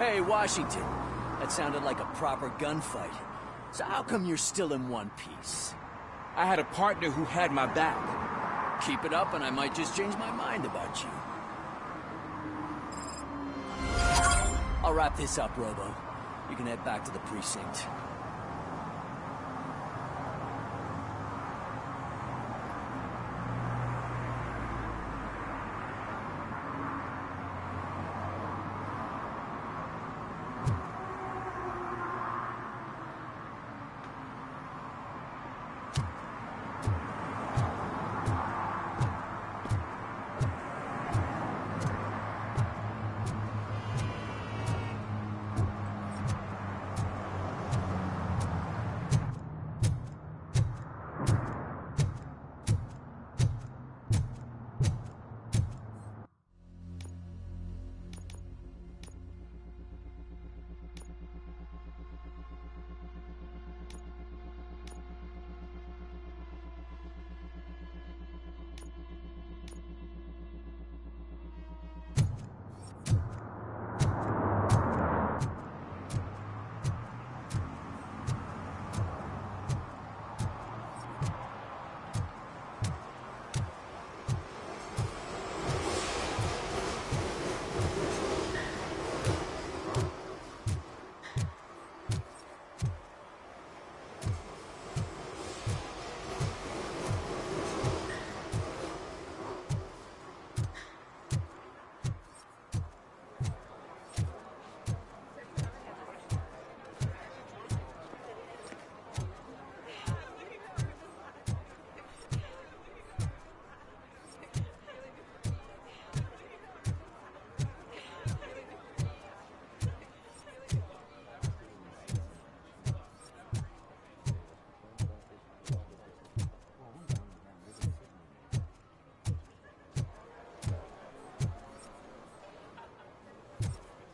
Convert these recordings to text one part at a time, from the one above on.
Hey, Washington. That sounded like a proper gunfight. So how come you're still in one piece? I had a partner who had my back. Keep it up and I might just change my mind about you. I'll wrap this up, Robo. You can head back to the precinct.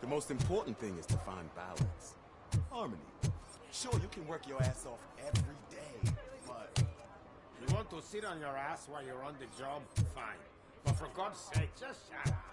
The most important thing is to find balance. Harmony. Sure, you can work your ass off every day, but... You want to sit on your ass while you're on the job? Fine. But for God's sake, just shut up.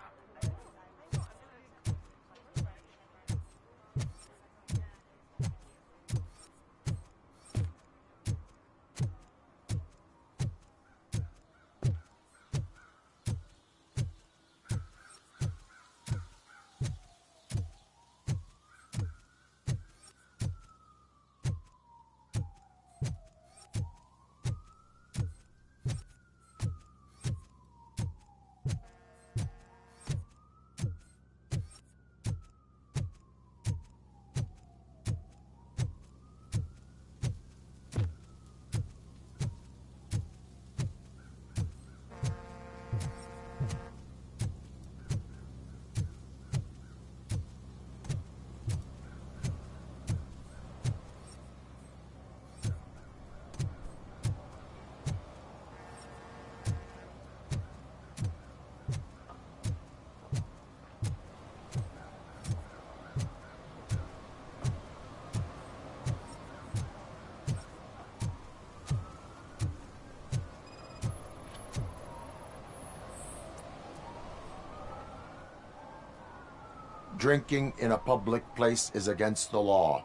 Drinking in a public place is against the law.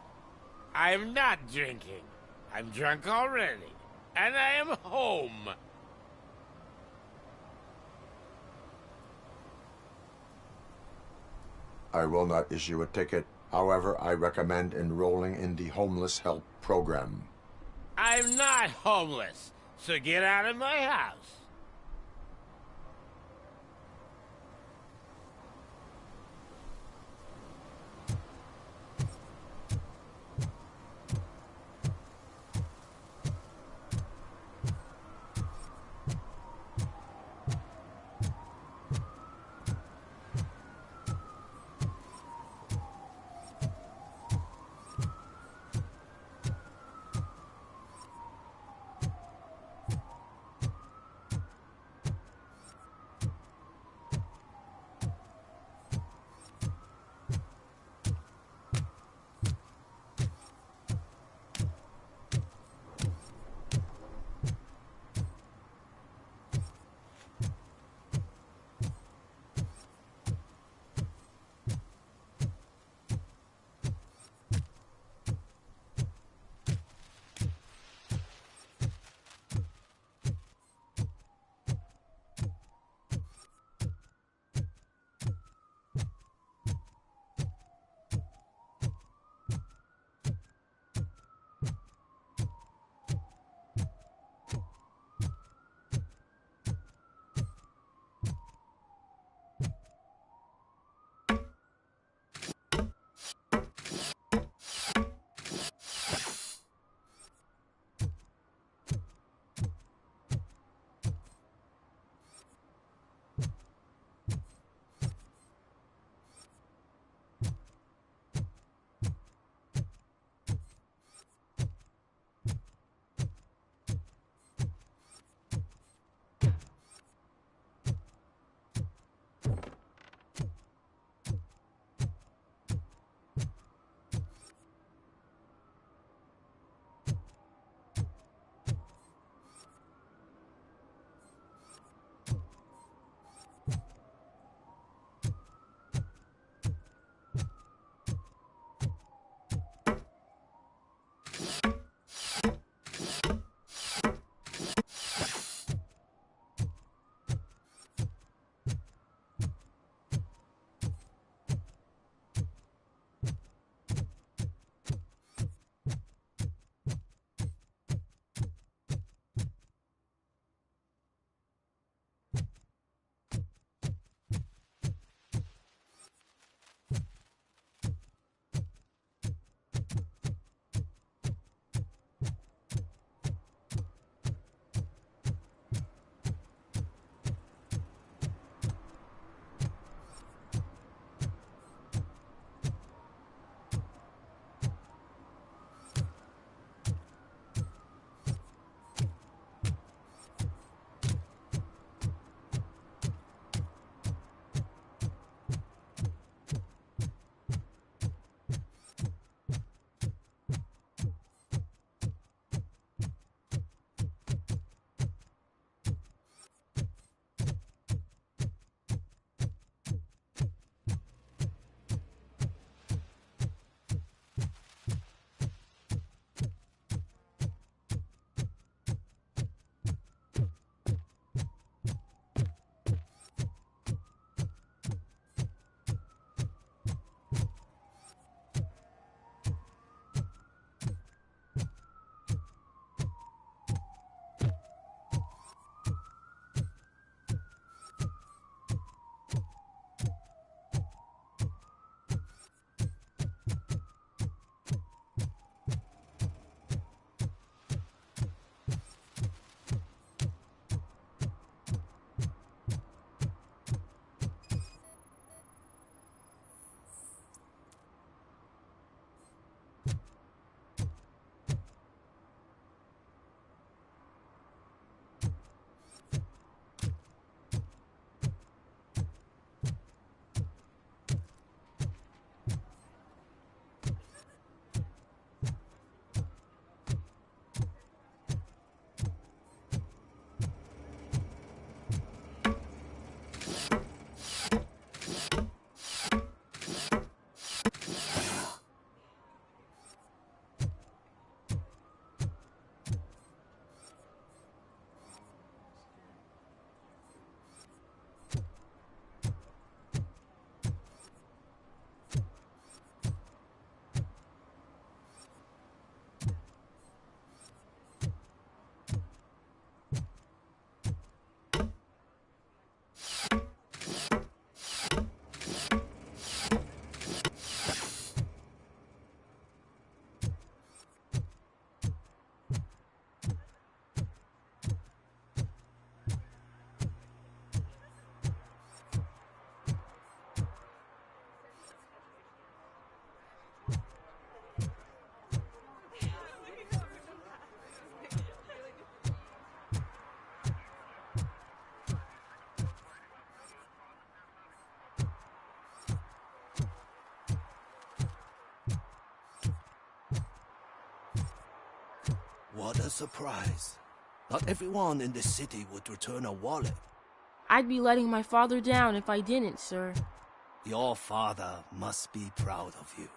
I'm not drinking. I'm drunk already. And I am home. I will not issue a ticket. However, I recommend enrolling in the homeless help program. I'm not homeless, so get out of my house. What a surprise. Not everyone in the city would return a wallet. I'd be letting my father down if I didn't, sir. Your father must be proud of you.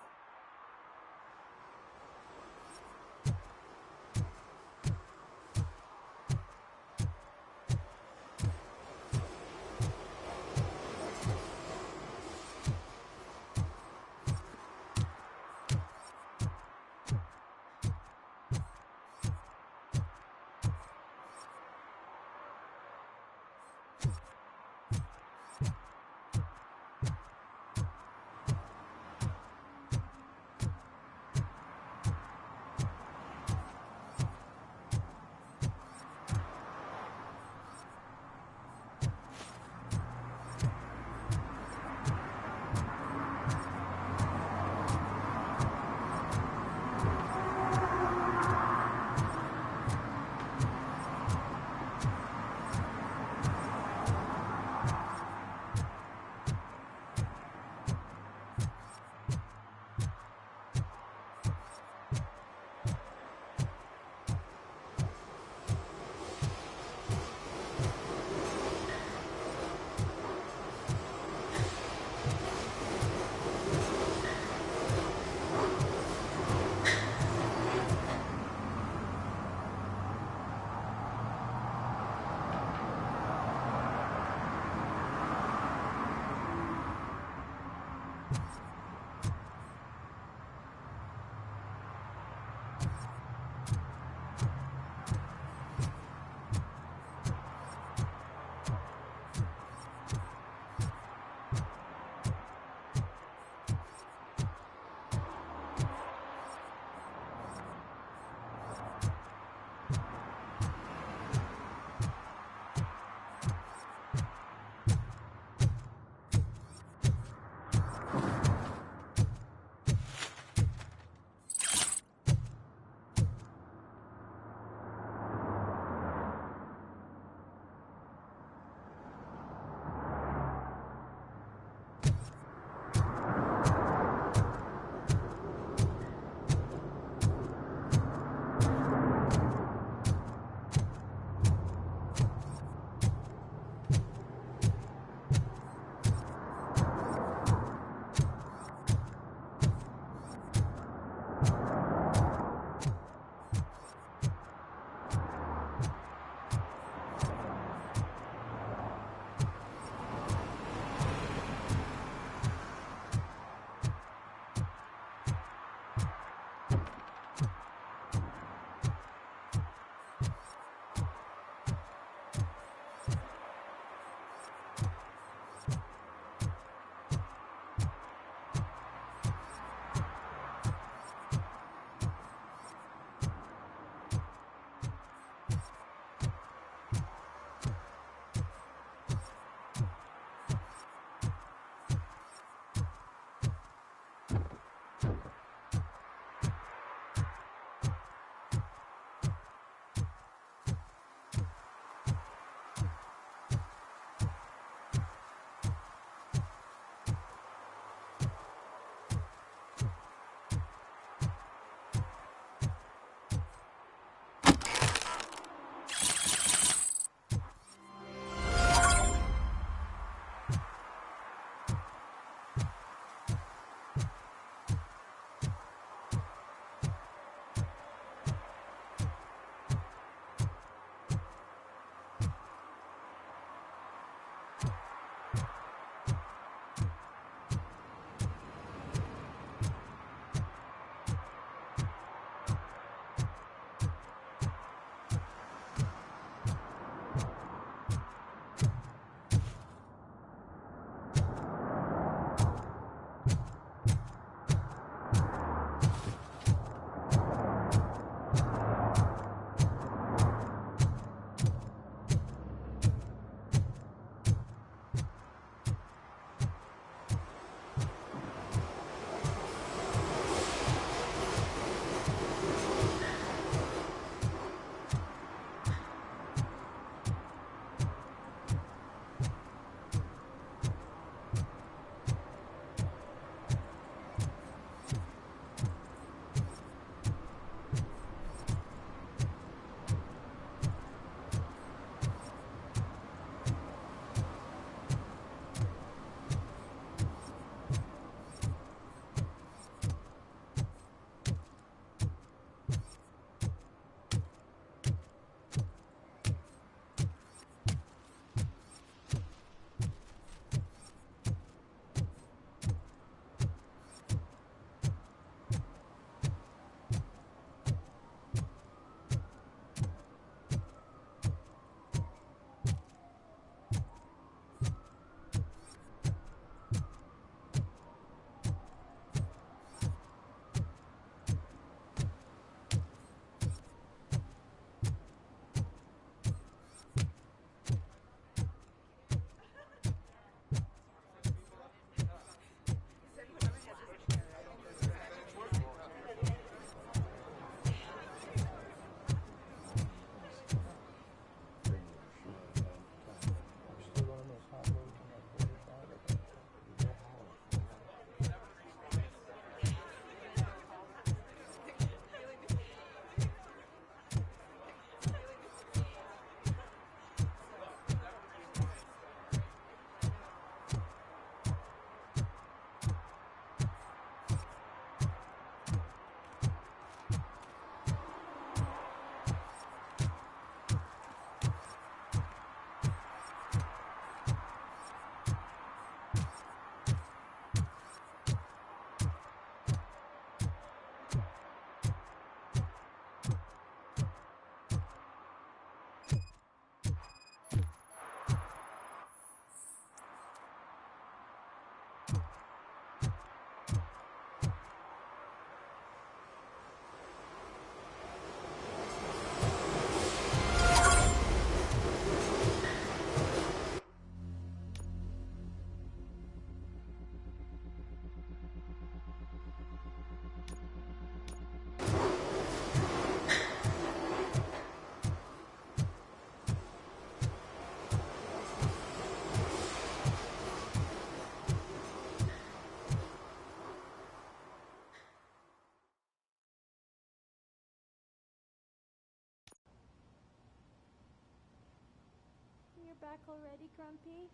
back already, Grumpy?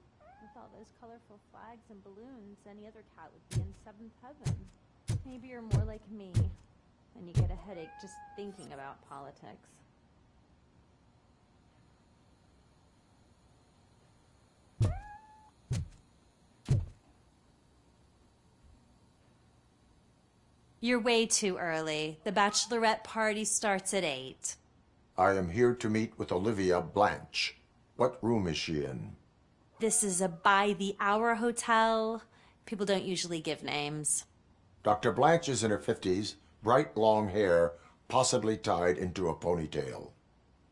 With all those colorful flags and balloons, any other cat would be in seventh heaven. Maybe you're more like me, and you get a headache just thinking about politics. You're way too early. The bachelorette party starts at 8. I am here to meet with Olivia Blanche. What room is she in? This is a by-the-hour hotel. People don't usually give names. Dr. Blanche is in her 50s, bright long hair, possibly tied into a ponytail.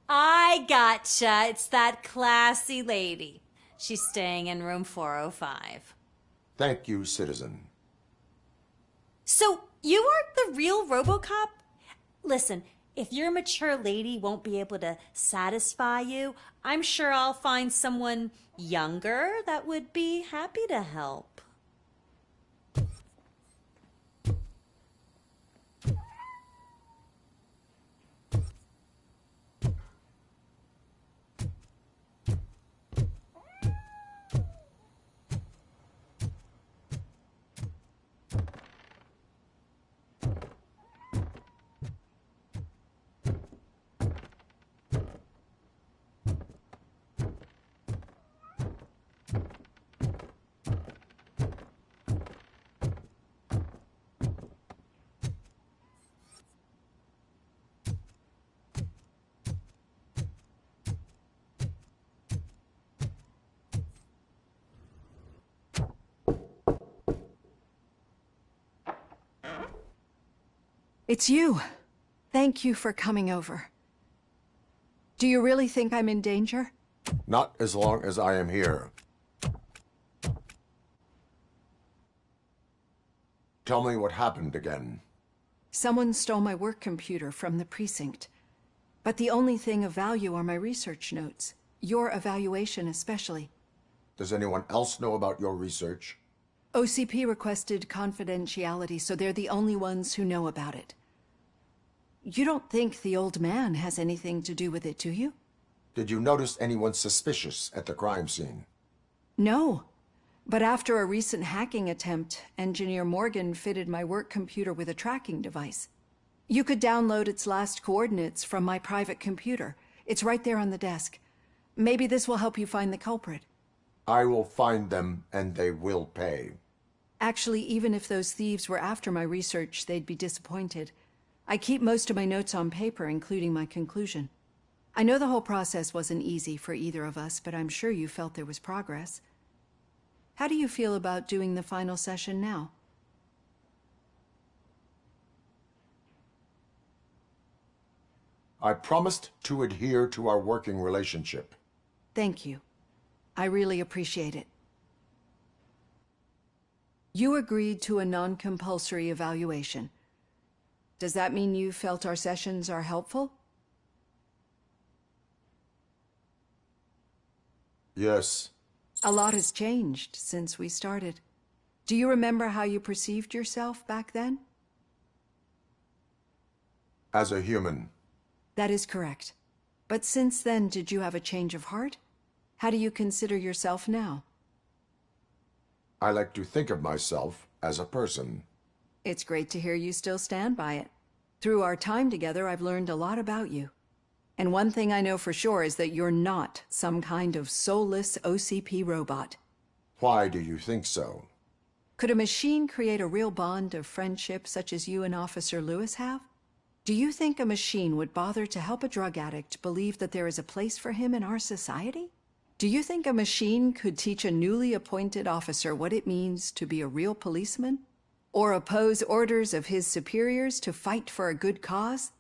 I gotcha. It's that classy lady. She's staying in room 405. Thank you, citizen. So, you aren't the real Robocop? Listen, if your mature lady won't be able to satisfy you, I'm sure I'll find someone younger that would be happy to help. It's you. Thank you for coming over. Do you really think I'm in danger? Not as long as I am here. Tell me what happened again. Someone stole my work computer from the precinct. But the only thing of value are my research notes. Your evaluation especially. Does anyone else know about your research? OCP requested confidentiality, so they're the only ones who know about it. You don't think the old man has anything to do with it, do you? Did you notice anyone suspicious at the crime scene? No. But after a recent hacking attempt, Engineer Morgan fitted my work computer with a tracking device. You could download its last coordinates from my private computer. It's right there on the desk. Maybe this will help you find the culprit. I will find them, and they will pay. Actually, even if those thieves were after my research, they'd be disappointed. I keep most of my notes on paper, including my conclusion. I know the whole process wasn't easy for either of us, but I'm sure you felt there was progress. How do you feel about doing the final session now? I promised to adhere to our working relationship. Thank you. I really appreciate it. You agreed to a non-compulsory evaluation. Does that mean you felt our sessions are helpful? Yes. A lot has changed since we started. Do you remember how you perceived yourself back then? As a human. That is correct. But since then, did you have a change of heart? How do you consider yourself now? I like to think of myself as a person. It's great to hear you still stand by it. Through our time together, I've learned a lot about you. And one thing I know for sure is that you're not some kind of soulless OCP robot. Why do you think so? Could a machine create a real bond of friendship such as you and Officer Lewis have? Do you think a machine would bother to help a drug addict believe that there is a place for him in our society? Do you think a machine could teach a newly appointed officer what it means to be a real policeman? Or oppose orders of his superiors to fight for a good cause?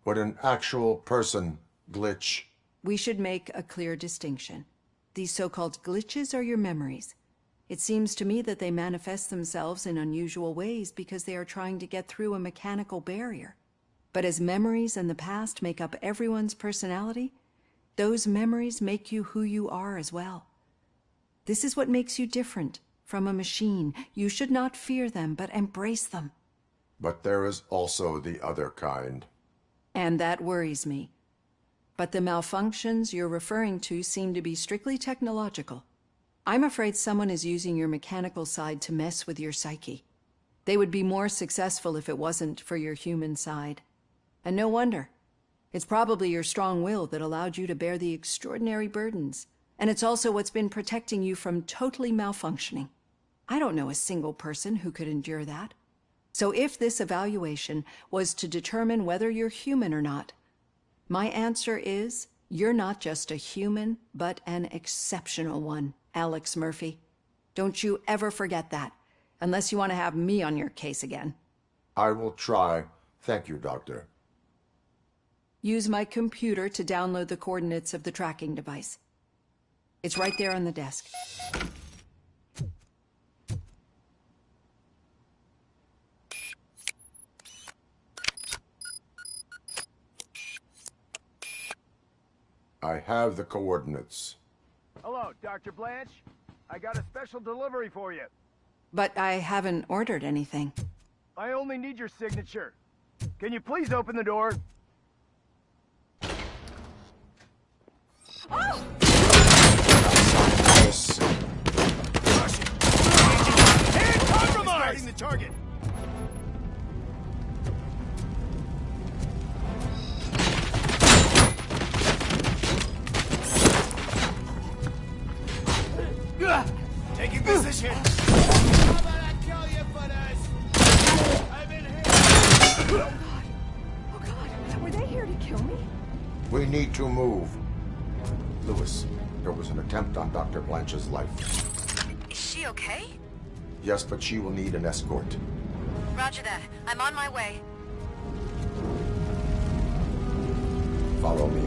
Would an actual person glitch? We should make a clear distinction. These so-called glitches are your memories. It seems to me that they manifest themselves in unusual ways because they are trying to get through a mechanical barrier. But as memories in the past make up everyone's personality, those memories make you who you are as well. This is what makes you different from a machine. You should not fear them, but embrace them. But there is also the other kind. And that worries me. But the malfunctions you're referring to seem to be strictly technological. I'm afraid someone is using your mechanical side to mess with your psyche. They would be more successful if it wasn't for your human side. And no wonder. It's probably your strong will that allowed you to bear the extraordinary burdens. And it's also what's been protecting you from totally malfunctioning. I don't know a single person who could endure that. So if this evaluation was to determine whether you're human or not, my answer is you're not just a human, but an exceptional one, Alex Murphy. Don't you ever forget that, unless you want to have me on your case again. I will try. Thank you, Doctor. Use my computer to download the coordinates of the tracking device. It's right there on the desk. I have the coordinates. Hello, Dr. Blanche. I got a special delivery for you. But I haven't ordered anything. I only need your signature. Can you please open the door? Oh! Yes. Hand compromise! The target. Taking position. How about I kill you for this? I'm in here. Oh God, were they here to kill me? We need to move. Lewis, there was an attempt on Dr. Blanche's life. Is she okay? Yes, but she will need an escort. Roger that. I'm on my way. Follow me.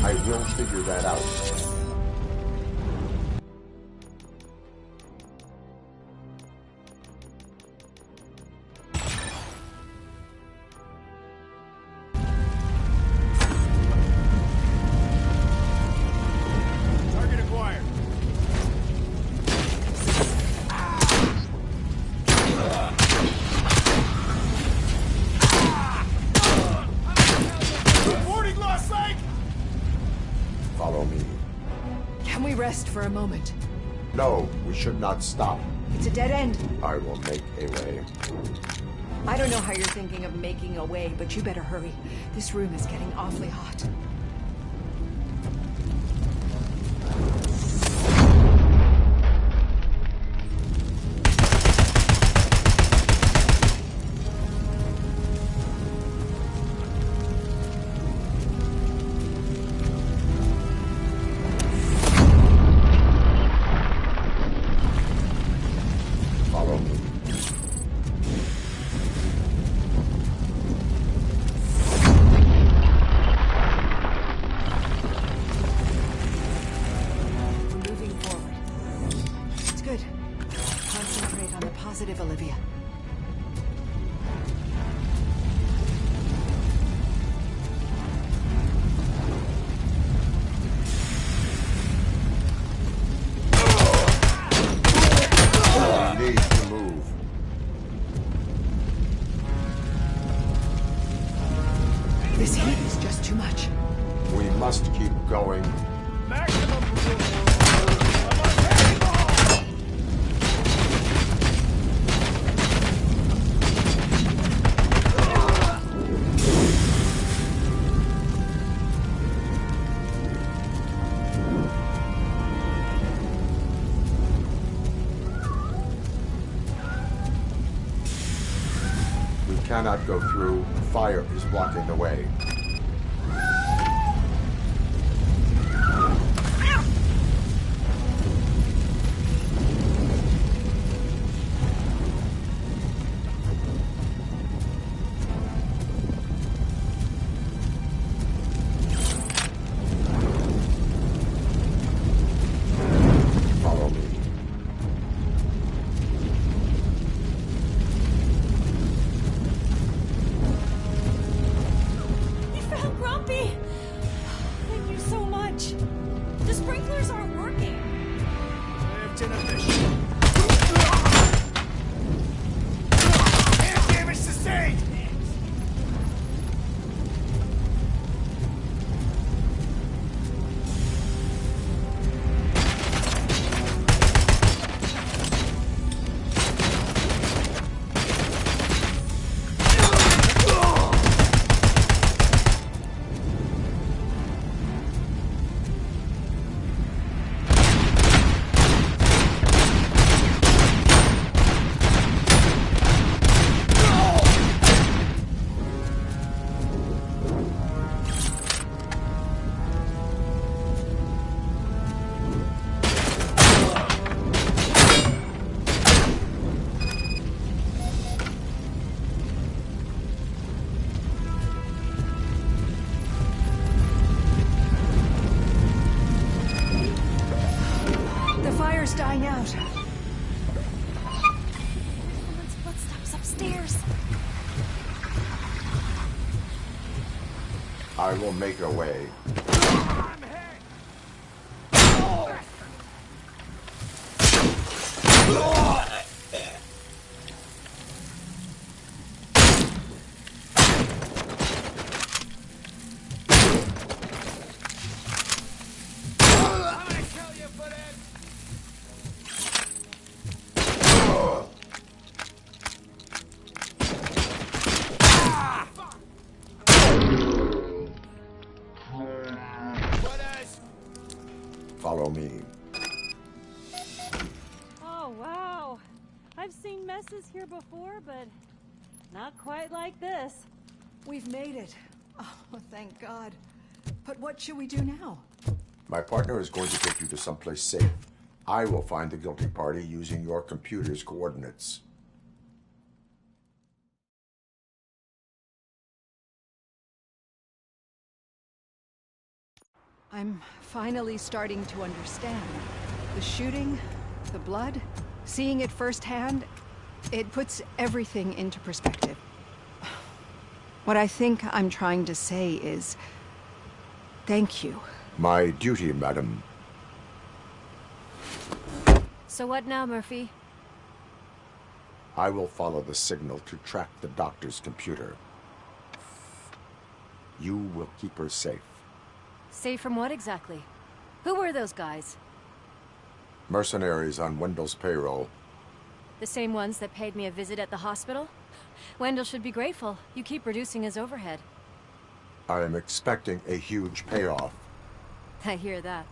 I will figure that out. Target acquired. Reporting lost leg! Follow me. Can we rest for a moment? No, we should not stop. It's a dead end. I will make a way. I don't know how you're thinking of making a way, but you better hurry. This room is getting awfully hot. Follow me. We're moving forward. It's good. Concentrate on the positive, Olivia. We need to move. This heat is just too much. We must keep going. Maximum precision. I'm on cannonball! We cannot go through. Fire is blocking the way. Almost inefficient. And damage sustained! The fire's dying out. Someone's footsteps upstairs. I will make a way. Follow me. Oh, wow. I've seen messes here before, but not quite like this. We've made it. Oh, thank God. But what should we do now? My partner is going to take you to someplace safe. I will find the guilty party using your computer's coordinates. I'm finally starting to understand. The shooting, the blood, seeing it firsthand, it puts everything into perspective. What I think I'm trying to say is, thank you. My duty, madam. So what now, Murphy? I will follow the signal to track the doctor's computer. You will keep her safe. Safe from what exactly? Who were those guys? Mercenaries on Wendell's payroll. The same ones that paid me a visit at the hospital? Wendell should be grateful. You keep reducing his overhead. I am expecting a huge payoff. I hear that.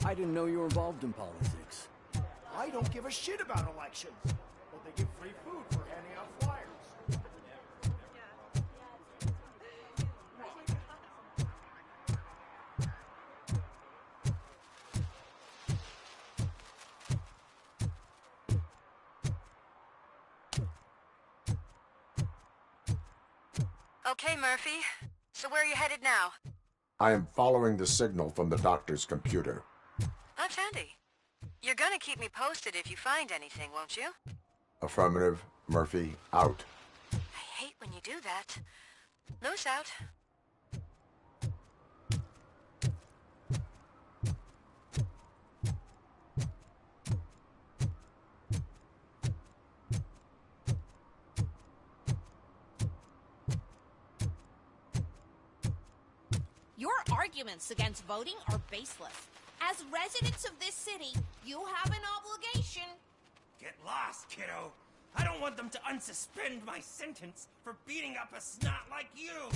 I didn't know you were involved in politics. I don't give a shit about elections, but they give free food for handing out flyers. Okay, Murphy. So where are you headed now? I am following the signal from the doctor's computer. That's handy. You're gonna keep me posted if you find anything, won't you? Affirmative. Murphy, out. I hate when you do that. Loose out. Your arguments against voting are baseless. As residents of this city, you have an obligation. Get lost, kiddo. I don't want them to unsuspend my sentence for beating up a snot like you.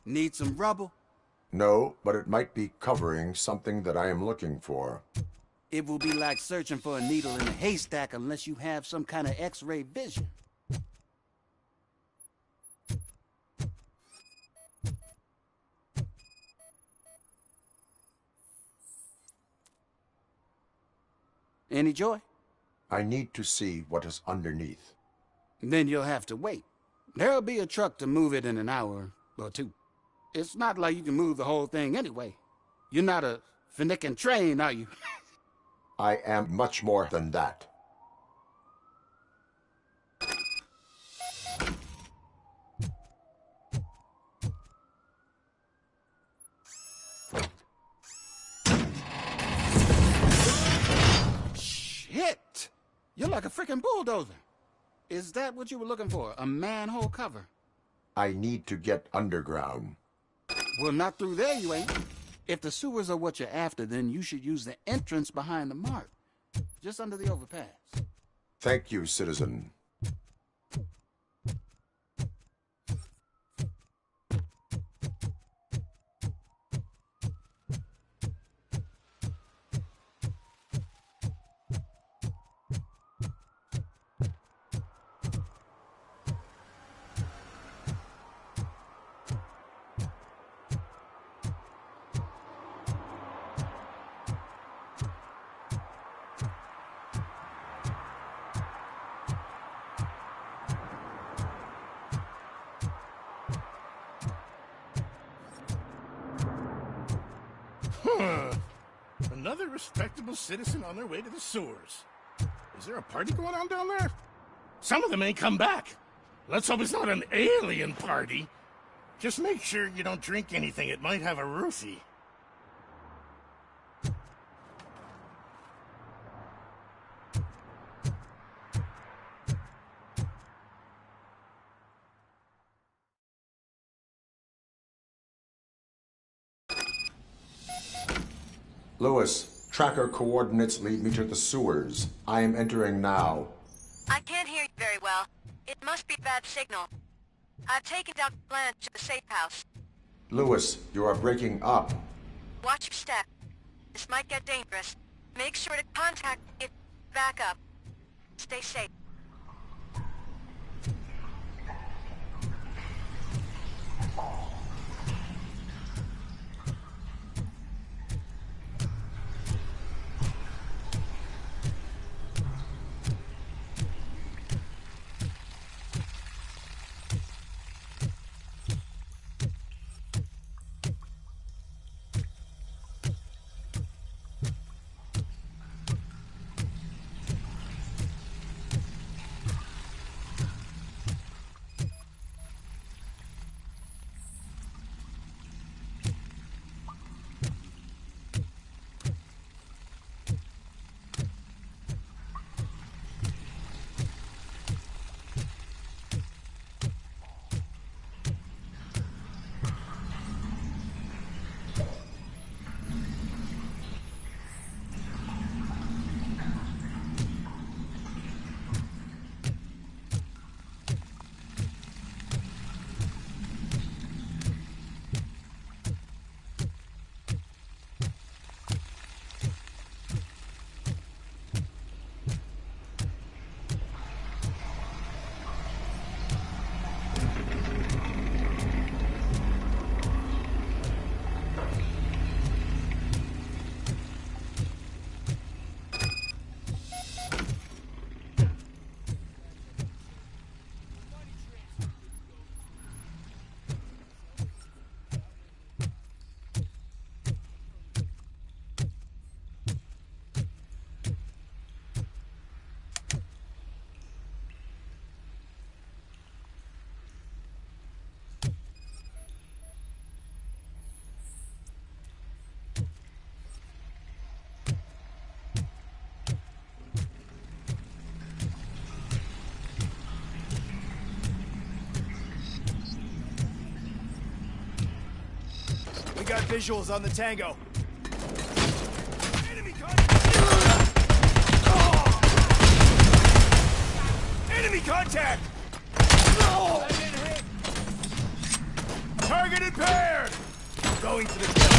Need some rubble? No, but it might be covering something that I am looking for. It will be like searching for a needle in a haystack unless you have some kind of X-ray vision. Any joy? I need to see what is underneath. Then you'll have to wait. There'll be a truck to move it in an hour or two. It's not like you can move the whole thing anyway. You're not a finicking train, are you? I am much more than that. Shit! You're like a freaking bulldozer. Is that what you were looking for? A manhole cover? I need to get underground. Well, not through there, you ain't. If the sewers are what you're after, then you should use the entrance behind the mart. Just under the overpass. Thank you, citizen. Another respectable citizen on their way to the sewers. Is there a party going on down there? Some of them ain't come back. Let's hope it's not an alien party. Just make sure you don't drink anything. It might have a roofie. Lewis, tracker coordinates lead me to the sewers. I am entering now. I can't hear you very well. It must be bad signal. I've taken down Blanche to the safe house. Lewis, you are breaking up. Watch your step. This might get dangerous. Make sure to contact it. Back up. Stay safe. We got visuals on the Tango. Enemy contact! Enemy contact! Target Target impaired! Going to the kill.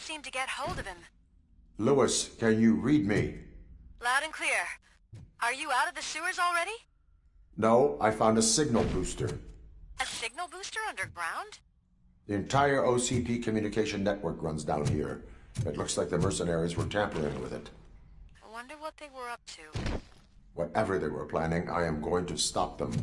seem to get hold of him. Lewis, can you read me? Loud and clear. Are you out of the sewers already? No, I found a signal booster. A signal booster underground? The entire OCP communication network runs down here. It looks like the mercenaries were tampering with it. I wonder what they were up to. Whatever they were planning, I am going to stop them.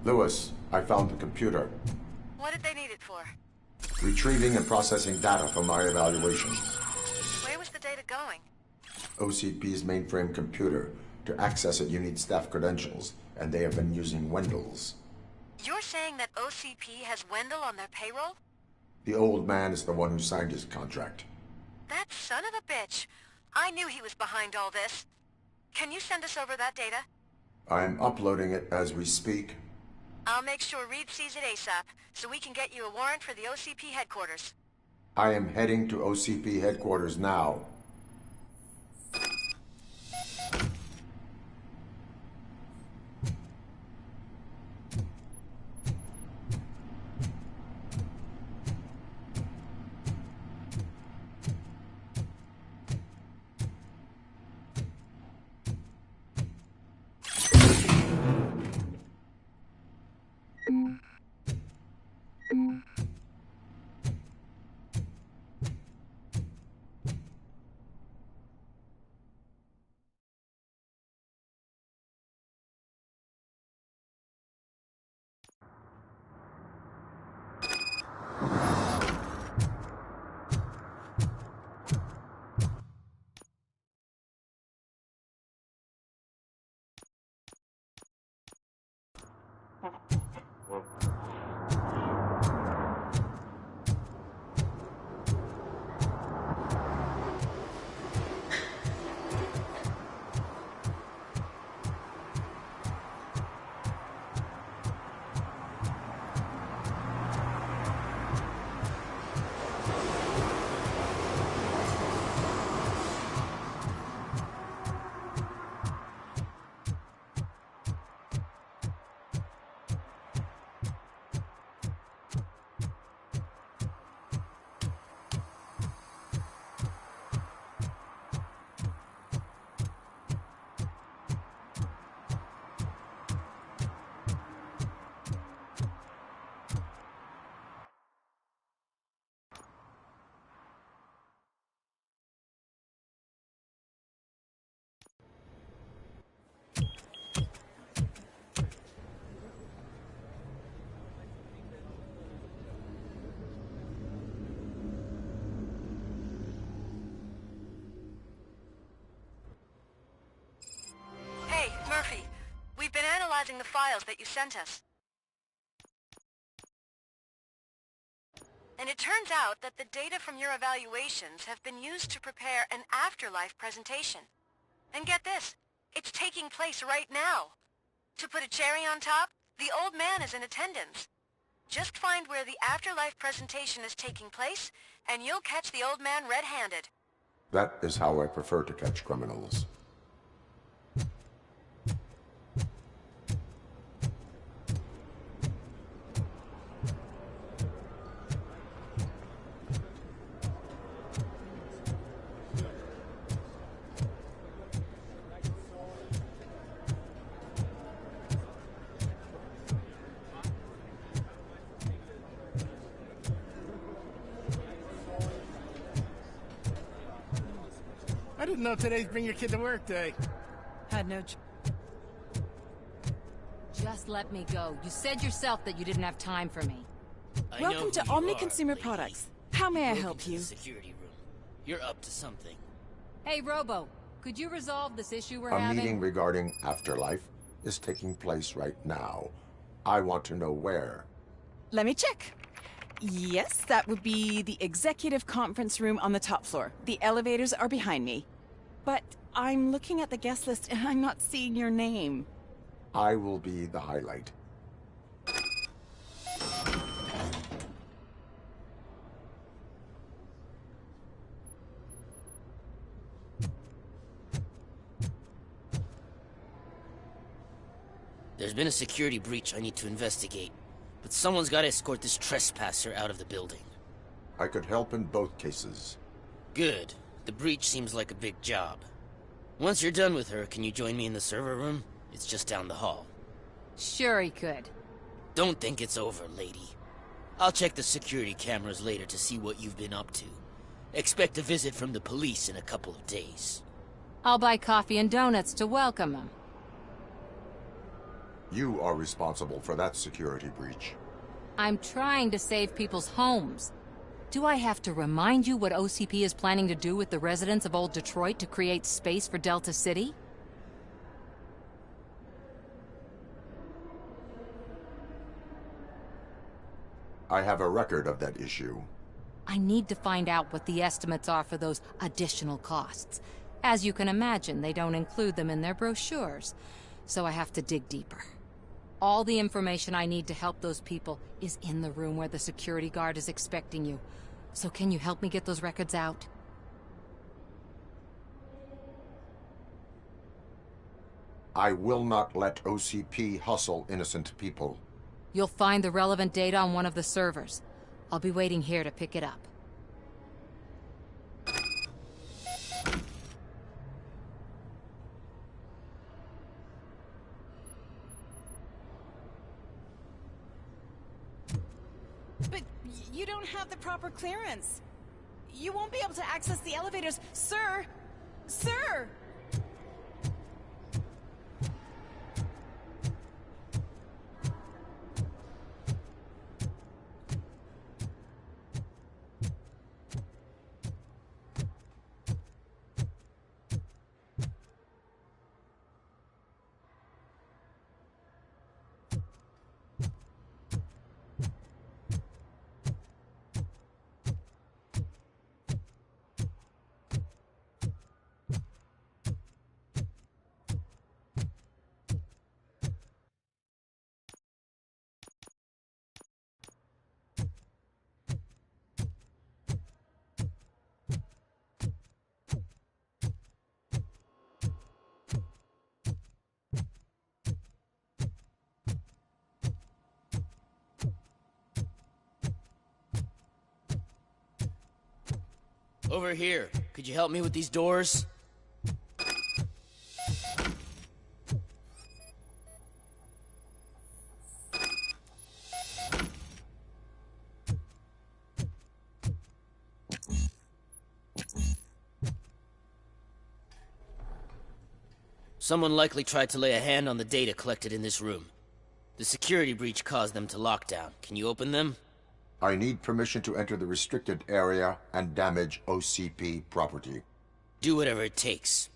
Lewis, I found the computer. What did they need it for? Retrieving and processing data from my evaluation. Where was the data going? OCP's mainframe computer. To access it, you need staff credentials, and they have been using Wendell's. You're saying that OCP has Wendell on their payroll? The old man is the one who signed his contract. That son of a bitch. I knew he was behind all this. Can you send us over that data? I'm uploading it as we speak. I'll make sure Reed sees it ASAP, so we can get you a warrant for the OCP headquarters. I am heading to OCP headquarters now. Hey, Murphy. We've been analyzing the files that you sent us. And it turns out that the data from your evaluations have been used to prepare an afterlife presentation. And get this, it's taking place right now. To put a cherry on top, the old man is in attendance. Just find where the afterlife presentation is taking place, and you'll catch the old man red-handed. That is how I prefer to catch criminals. I didn't know today's Bring Your Kid to Work Day. Had no Just let me go. You said yourself that you didn't have time for me. Welcome to Omni Consumer Products. How may I help you? Security room. You're up to something. Hey, Robo, could you resolve this issue we're A having? meeting regarding afterlife is taking place right now. I want to know where. Let me check. Yes, that would be the executive conference room on the top floor. The elevators are behind me. But I'm looking at the guest list and I'm not seeing your name. I will be the highlight. There's been a security breach I need to investigate. but someone's got to escort this trespasser out of the building. I could help in both cases. Good. The breach seems like a big job. Once you're done with her, can you join me in the server room? It's just down the hall. Sure he could. Don't think it's over, lady. I'll check the security cameras later to see what you've been up to. Expect a visit from the police in a couple of days. I'll buy coffee and donuts to welcome him. You are responsible for that security breach. I'm trying to save people's homes. Do I have to remind you what OCP is planning to do with the residents of Old Detroit to create space for Delta City? I have a record of that issue. I need to find out what the estimates are for those additional costs. As you can imagine, they don't include them in their brochures, so I have to dig deeper. All the information I need to help those people is in the room where the security guard is expecting you. So can you help me get those records out? I will not let OCP hustle innocent people. You'll find the relevant data on one of the servers. I'll be waiting here to pick it up. But you don't have the proper clearance. You won't be able to access the elevators. Sir! Sir! Over here. Could you help me with these doors? Someone likely tried to lay a hand on the data collected in this room. The security breach caused them to lock down. Can you open them? I need permission to enter the restricted area and damage OCP property. Do whatever it takes.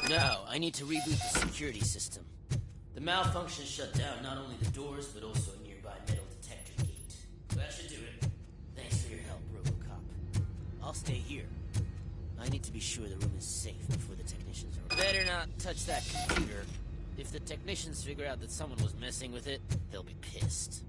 Now, I need to reboot the security system. The malfunction shut down not only the doors, but also a nearby metal detector gate. That should do it. Thanks for your help, Robocop. I'll stay here. I need to be sure the room is safe before the technicians are... Better not touch that computer. If the technicians figure out that someone was messing with it, they'll be pissed.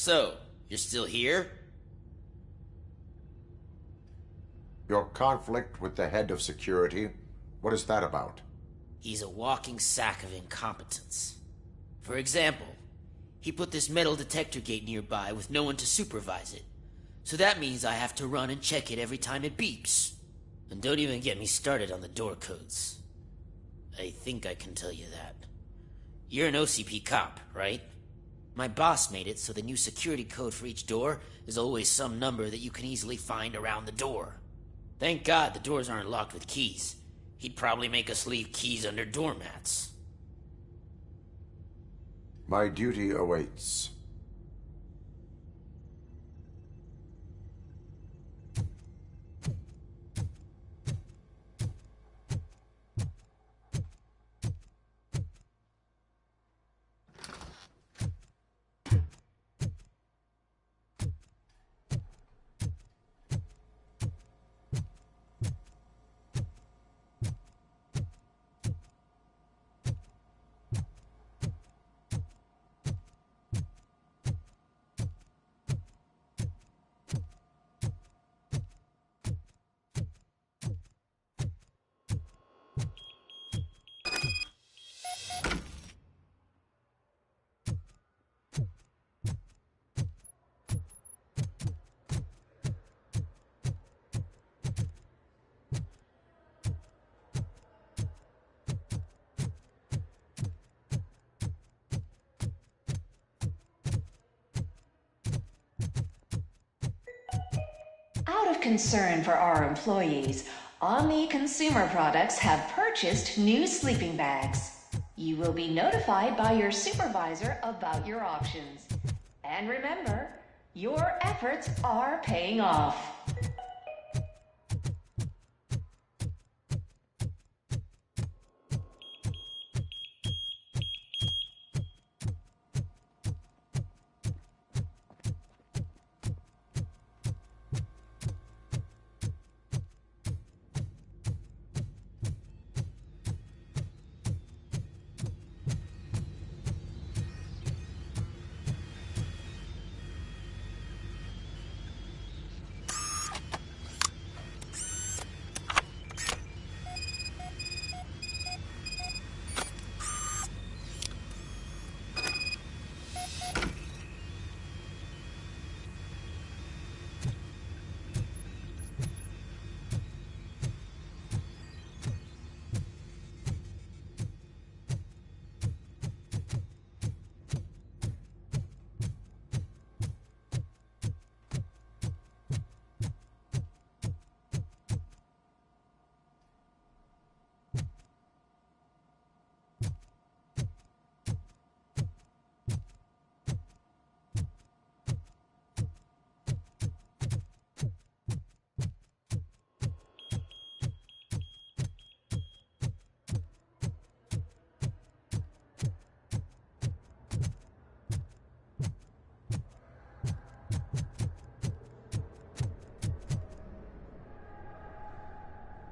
So, you're still here? Your conflict with the head of security, what is that about? He's a walking sack of incompetence. For example, he put this metal detector gate nearby with no one to supervise it. So that means I have to run and check it every time it beeps. And don't even get me started on the door codes. I think I can tell you that. You're an OCP cop, right? My boss made it so the new security code for each door is always some number that you can easily find around the door. Thank God the doors aren't locked with keys. He'd probably make us leave keys under doormats. My duty awaits. Out of concern for our employees, Omni Consumer Products have purchased new sleeping bags. You will be notified by your supervisor about your options. And remember, your efforts are paying off.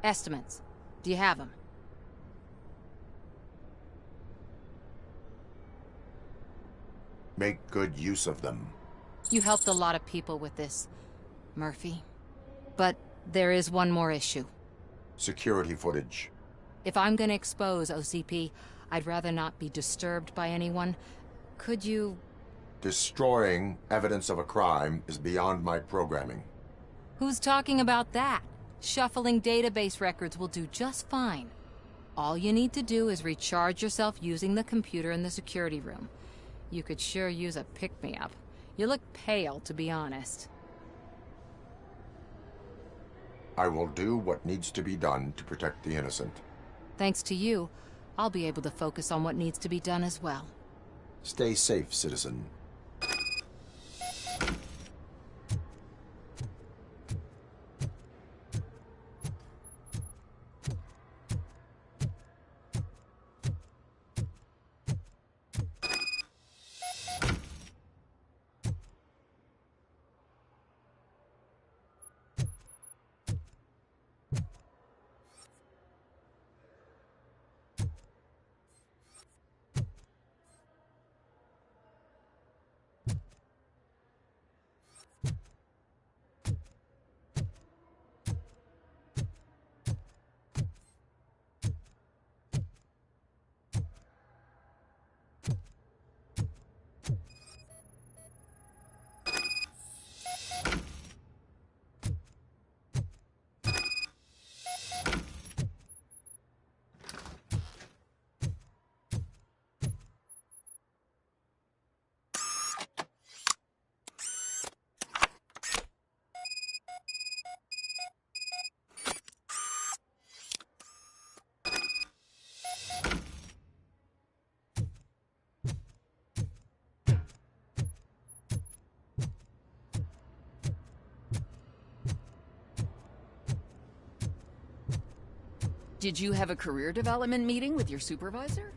Estimates. Do you have them? Make good use of them. You helped a lot of people with this, Murphy. But there is one more issue. Security footage. If I'm gonna expose OCP, I'd rather not be disturbed by anyone. Could you... Destroying evidence of a crime is beyond my programming. Who's talking about that? Shuffling database records will do just fine. All you need to do is recharge yourself using the computer in the security room. You could sure use a pick-me-up. You look pale, to be honest. I will do what needs to be done to protect the innocent. Thanks to you, I'll be able to focus on what needs to be done as well. Stay safe, citizen. Did you have a career development meeting with your supervisor?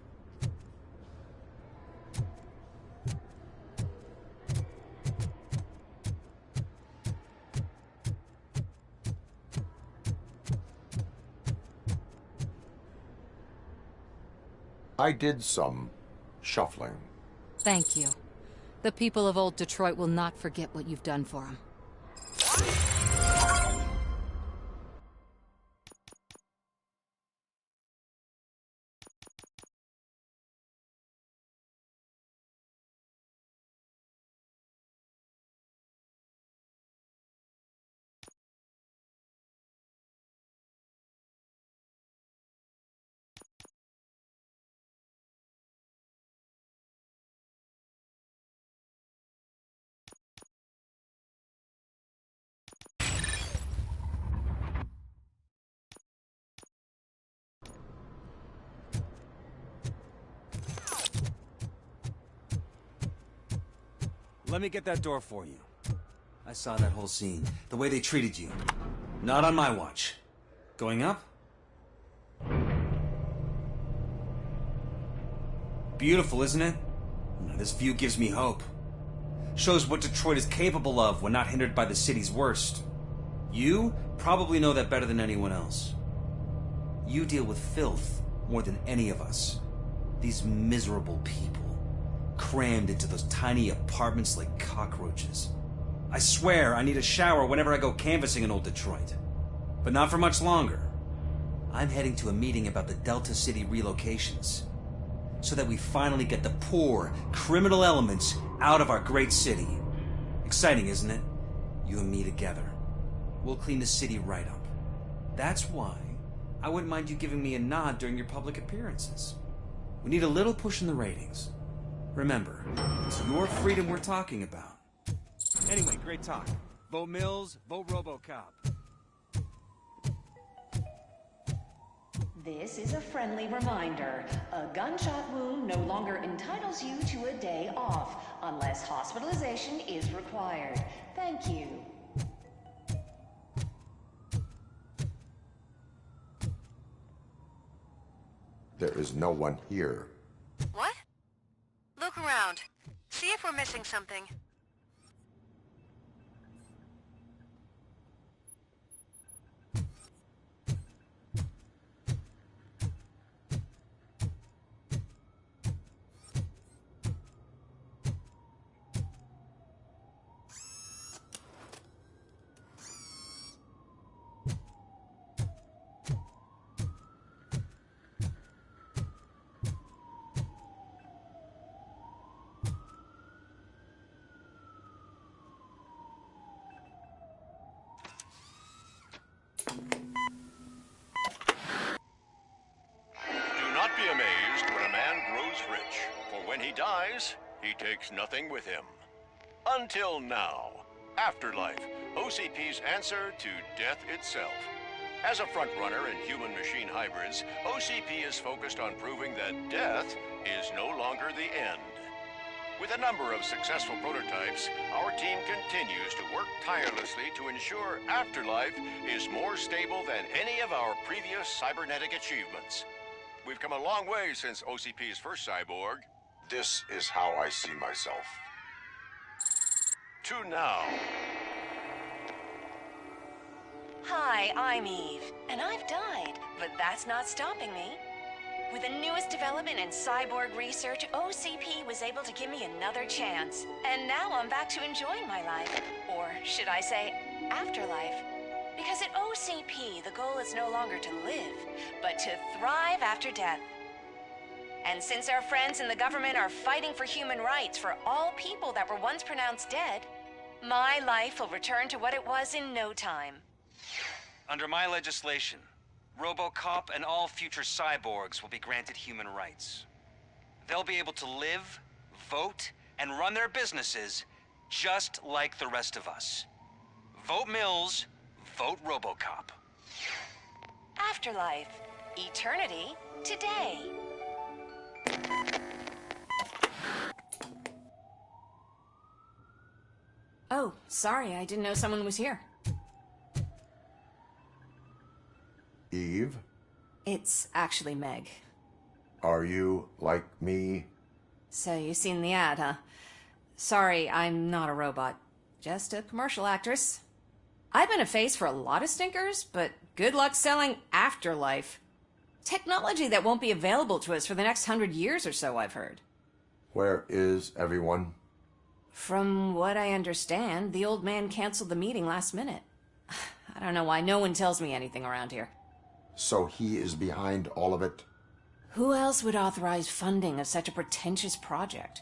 I did some shuffling. Thank you. The people of old Detroit will not forget what you've done for them. Let me get that door for you. I saw that whole scene. The way they treated you. Not on my watch. Going up? Beautiful, isn't it? This view gives me hope. Shows what Detroit is capable of when not hindered by the city's worst. You probably know that better than anyone else. You deal with filth more than any of us. These miserable people, crammed into those tiny apartments like cockroaches. I swear I need a shower whenever I go canvassing in old Detroit. But not for much longer. I'm heading to a meeting about the Delta City relocations, so that we finally get the poor, criminal elements out of our great city. Exciting, isn't it? You and me together. We'll clean the city right up. That's why I wouldn't mind you giving me a nod during your public appearances. We need a little push in the ratings. Remember, it's your freedom we're talking about. Anyway, great talk. Vote Mills, vote Robocop. This is a friendly reminder. A gunshot wound no longer entitles you to a day off, unless hospitalization is required. Thank you. There is no one here. What? Look around. See if we're missing something. Be amazed when a man grows rich, for when he dies, he takes nothing with him. Until now. Afterlife, OCP's answer to death itself. As a frontrunner in human-machine hybrids, OCP is focused on proving that death is no longer the end. With a number of successful prototypes, our team continues to work tirelessly to ensure Afterlife is more stable than any of our previous cybernetic achievements. We've come a long way since OCP's first cyborg. This is how I see myself. To now. Hi, I'm Eve, and I've died, but that's not stopping me. With the newest development in cyborg research, OCP was able to give me another chance. And now I'm back to enjoying my life. Or should I say, afterlife. Because at OCP, the goal is no longer to live, but to thrive after death. And since our friends in the government are fighting for human rights for all people that were once pronounced dead, my life will return to what it was in no time. Under my legislation, Robocop and all future cyborgs will be granted human rights. They'll be able to live, vote, and run their businesses just like the rest of us. Vote Mills. Vote Robocop. Afterlife. Eternity. Today. Oh, sorry, I didn't know someone was here. Eve? It's actually Meg. Are you like me? So you've seen the ad, huh? Sorry, I'm not a robot. Just a commercial actress. I've been a face for a lot of stinkers, but good luck selling Afterlife. Technology that won't be available to us for the next 100 years or so, I've heard. Where is everyone? From what I understand, the old man canceled the meeting last minute. I don't know why no one tells me anything around here. So he is behind all of it? Who else would authorize funding of such a pretentious project?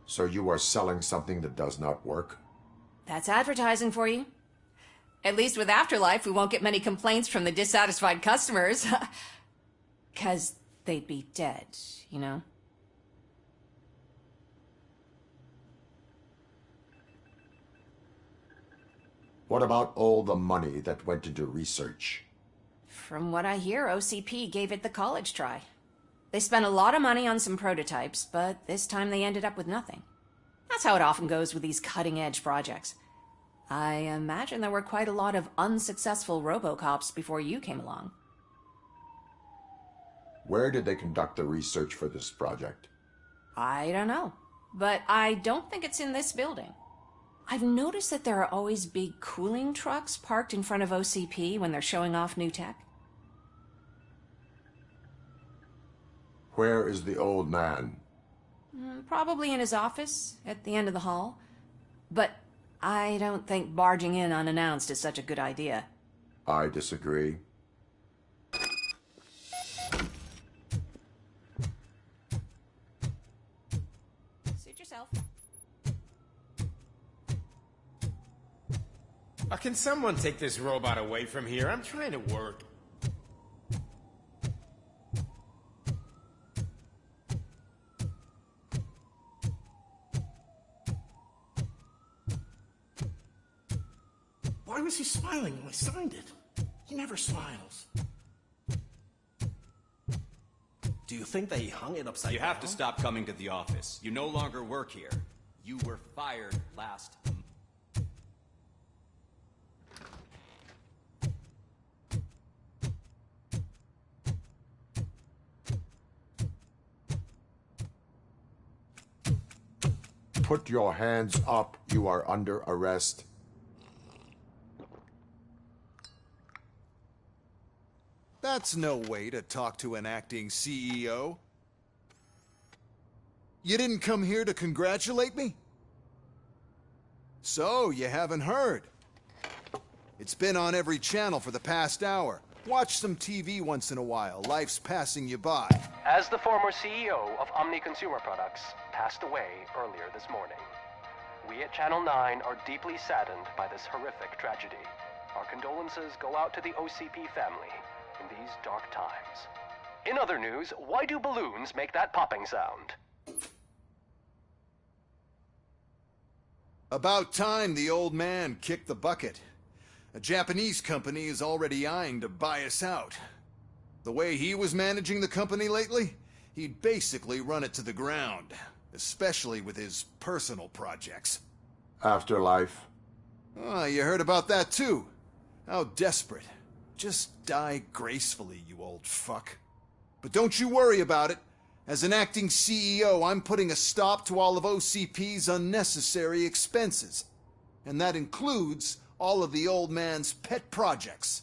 So you are selling something that does not work? That's advertising for you. At least with Afterlife, we won't get many complaints from the dissatisfied customers. 'Cause they'd be dead, you know? What about all the money that went into research? From what I hear, OCP gave it the college try. They spent a lot of money on some prototypes, but this time they ended up with nothing. That's how it often goes with these cutting-edge projects. I imagine there were quite a lot of unsuccessful Robocops before you came along. Where did they conduct the research for this project? I don't know, but I don't think it's in this building. I've noticed that there are always big cooling trucks parked in front of OCP when they're showing off new tech. Where is the old man? Probably in his office, at the end of the hall. But I don't think barging in unannounced is such a good idea. I disagree. Suit yourself. Can someone take this robot away from here? I'm trying to work. Why was he smiling when I signed it? He never smiles. Do you think they hung it upside down? You have to stop coming to the office. You no longer work here. You were fired last month. Put your hands up. You are under arrest. That's no way to talk to an acting CEO. You didn't come here to congratulate me? So, you haven't heard. It's been on every channel for the past hour. Watch some TV once in a while. Life's passing you by. As the former CEO of Omni Consumer Products passed away earlier this morning, we at Channel 9 are deeply saddened by this horrific tragedy. Our condolences go out to the OCP family in these dark times. In other news, why do balloons make that popping sound? About time the old man kicked the bucket. A Japanese company is already eyeing to buy us out. The way he was managing the company lately, he'd basically run it to the ground, especially with his personal projects. Afterlife. Oh, you heard about that too. How desperate. Just die gracefully, you old fuck. But don't you worry about it. As an acting CEO, I'm putting a stop to all of OCP's unnecessary expenses. And that includes all of the old man's pet projects.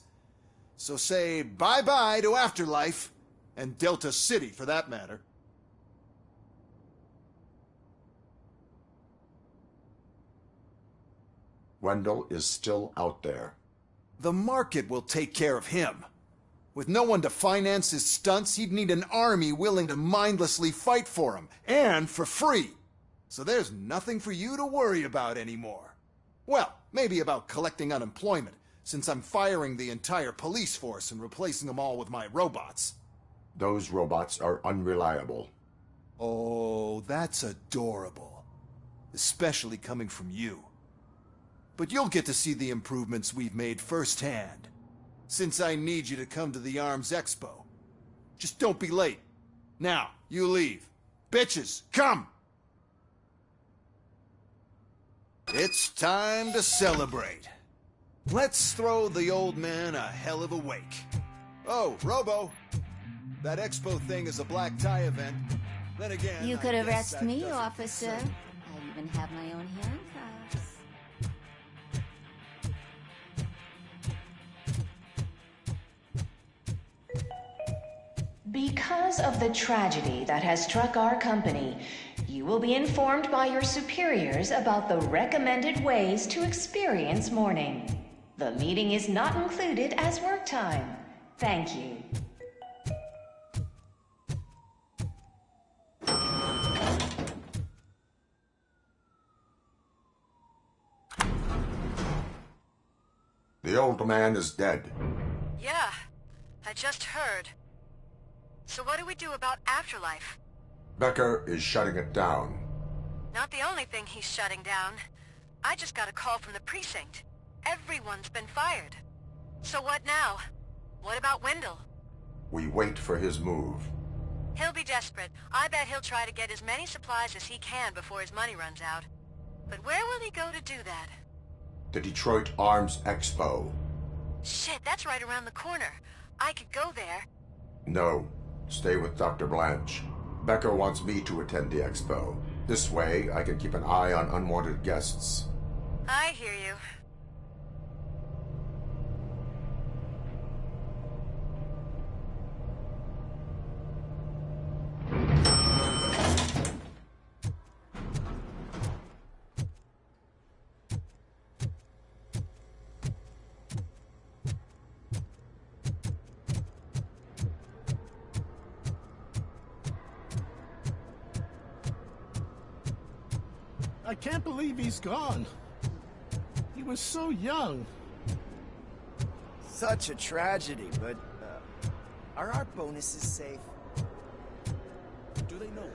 So say bye-bye to Afterlife, and Delta City for that matter. Wendell is still out there. The market will take care of him. With no one to finance his stunts, he'd need an army willing to mindlessly fight for him, and for free. So there's nothing for you to worry about anymore. Well, maybe about collecting unemployment, since I'm firing the entire police force and replacing them all with my robots. Those robots are unreliable. Oh, that's adorable. Especially coming from you. But you'll get to see the improvements we've made firsthand, since I need you to come to the ARMS Expo. Just don't be late. Now, you leave. Bitches, come! It's time to celebrate. Let's throw the old man a hell of a wake. Oh, Robo, that expo thing is a black tie event. Then again, You could I guess arrest that me, doesn't officer. make sense. I even have my own handcuffs. Because of the tragedy that has struck our company, you will be informed by your superiors about the recommended ways to experience mourning. The meeting is not included as work time. Thank you. The old man is dead. Yeah, I just heard. So what do we do about Afterlife? Becker is shutting it down. Not the only thing he's shutting down. I just got a call from the precinct. Everyone's been fired. So what now? What about Wendell? We wait for his move. He'll be desperate. I bet he'll try to get as many supplies as he can before his money runs out. But where will he go to do that? The Detroit Arms Expo. Shit, that's right around the corner. I could go there. No. Stay with Dr. Blanche. Becker wants me to attend the expo. This way, I can keep an eye on unwanted guests. I hear you. I can't believe he's gone. He was so young. Such a tragedy, but are our bonuses safe? Do they know?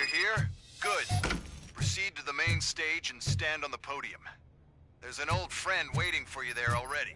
Here? Good. Proceed to the main stage and stand on the podium. There's an old friend waiting for you there already.